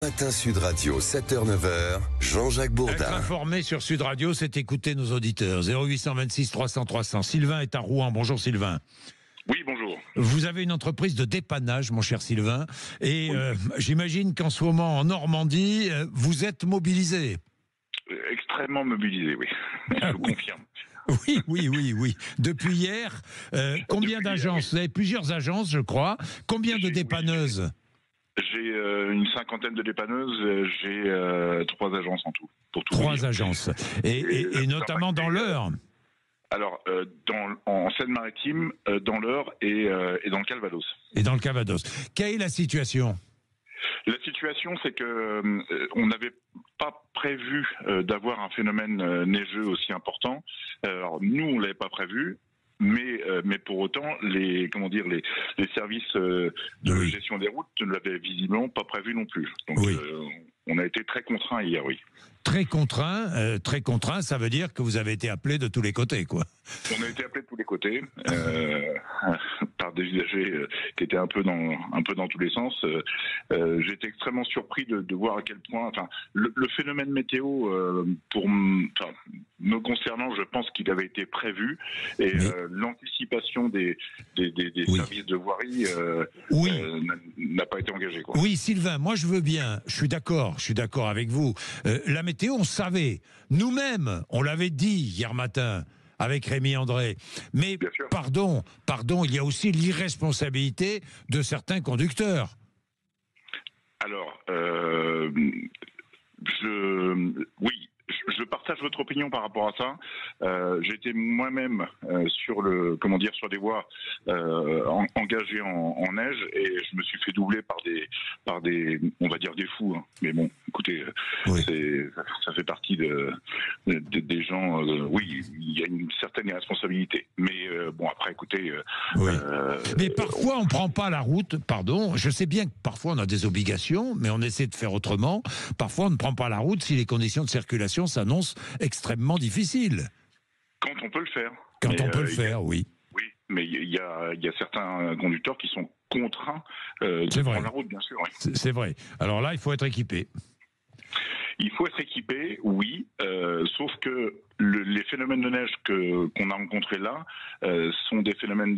matin Sud Radio, 7h-9h, Jean-Jacques Bourdin. Être informé sur Sud Radio, c'est écouter nos auditeurs. 0826 300 300. Sylvain est à Rouen. Bonjour Sylvain. Oui, bonjour. Vous avez une entreprise de dépannage, mon cher Sylvain, et j'imagine qu'en ce moment, en Normandie, vous êtes mobilisé. Extrêmement mobilisé, oui. Je vous confirme. Oui. Depuis hier, combien d'agences? Vous avez plusieurs agences, je crois. Combien de dépanneuses? J'ai une cinquantaine de dépanneuses. J'ai 3 agences en tout. Pour tout 3 agences. Et notamment dans l'Eure. Alors, en Seine-Maritime, dans l'Eure et dans le Calvados. Et dans le Calvados. Quelle est la situation? La situation, c'est que on n'avait pas prévu d'avoir un phénomène neigeux aussi important. Alors nous, on l'avait pas prévu. Mais pour autant, les services de gestion des routes ne l'avaient visiblement pas prévu non plus. Donc, on a été très contraints hier, oui. Très contraint, ça veut dire que vous avez été appelé de tous les côtés, quoi. On a été appelé de tous les côtés par des usagers qui étaient un peu dans tous les sens. J'étais extrêmement surpris de voir à quel point, le phénomène météo, me concernant, je pense qu'il avait été prévu et l'anticipation des services de voirie n'a pas été engagée, quoi. Oui, Sylvain, moi je veux bien, je suis d'accord avec vous. La météo, on savait. Nous-mêmes, on l'avait dit hier matin avec Rémi André. Mais pardon, il y a aussi l'irresponsabilité de certains conducteurs. Alors, je partage votre opinion par rapport à ça. J'ai été moi-même sur des voies engagées en neige et je me suis fait doubler par des on va dire des fous. Hein. Mais bon, écoutez, ça fait partie des gens. Oui, il y a une certaine irresponsabilité. Mais bon, après, écoutez. Mais parfois, on prend pas la route. Pardon, je sais bien que parfois on a des obligations, mais on essaie de faire autrement. Parfois, on ne prend pas la route si les conditions de circulation s'annoncent extrêmement difficiles. Quand on peut le faire. Oui. Oui, mais il y a certains conducteurs qui sont contraints de prendre la route, bien sûr. Oui. C'est vrai. Alors là, il faut être équipé. Il faut être équipé, oui, sauf que les phénomènes de neige qu'on a rencontrés là sont des phénomènes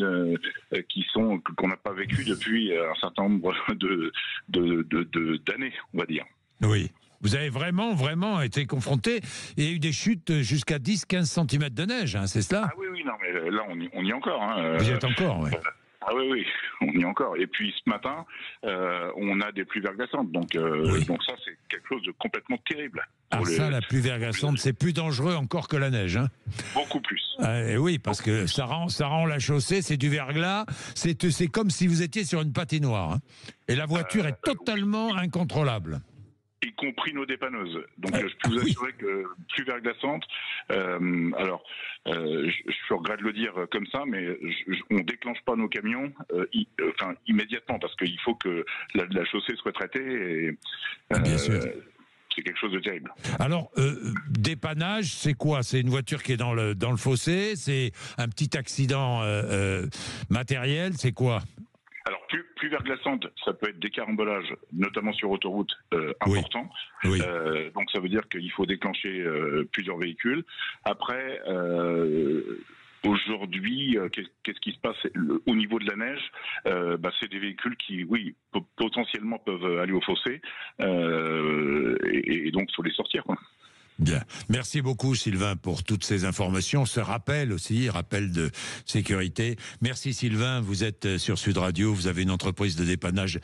qu'on n'a pas vécu depuis un certain nombre d'années, on va dire. Oui. Vous avez vraiment été confronté. Il y a eu des chutes jusqu'à 10-15 cm de neige, hein, c'est cela? Ah oui, non, mais là, on y est encore. Hein. Vous y êtes encore, oui. Ah oui, on y est encore. Et puis ce matin, on a des pluies verglaçantes. Donc ça, c'est quelque chose de complètement terrible. La pluie verglaçante, c'est plus dangereux encore que la neige. Hein. Beaucoup plus. Oui, parce que ça rend la chaussée, c'est du verglas. C'est comme si vous étiez sur une patinoire. Hein. Et la voiture est totalement incontrôlable. Y compris nos dépanneuses. Donc je peux vous assurer que plus verglaçante. Alors, je regrette de le dire comme ça, mais on déclenche pas nos camions immédiatement parce qu'il faut que la chaussée soit traitée. Bien sûr. C'est quelque chose de terrible. Alors, dépannage, c'est quoi? C'est une voiture qui est dans le fossé? C'est un petit accident matériel? C'est quoi? Alors, plus verglaçante, ça peut être des carambolages, notamment sur autoroute, importants. Oui. Donc, ça veut dire qu'il faut déclencher plusieurs véhicules. Après, aujourd'hui, qu'est-ce qui se passe au niveau de la neige? C'est des véhicules qui, potentiellement peuvent aller au fossé, et donc il faut les sortir, quoi. Bien. Merci beaucoup Sylvain pour toutes ces informations. Ce rappel de sécurité. Merci Sylvain, vous êtes sur Sud Radio, vous avez une entreprise de dépannage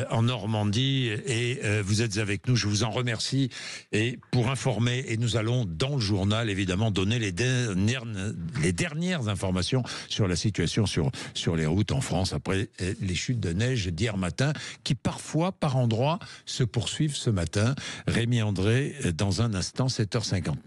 en Normandie et vous êtes avec nous, je vous en remercie. Et pour informer, et nous allons dans le journal évidemment donner les dernières informations sur la situation sur les routes en France après les chutes de neige d'hier matin qui parfois par endroits se poursuivent ce matin. Rémi André dans un instant, 7h59.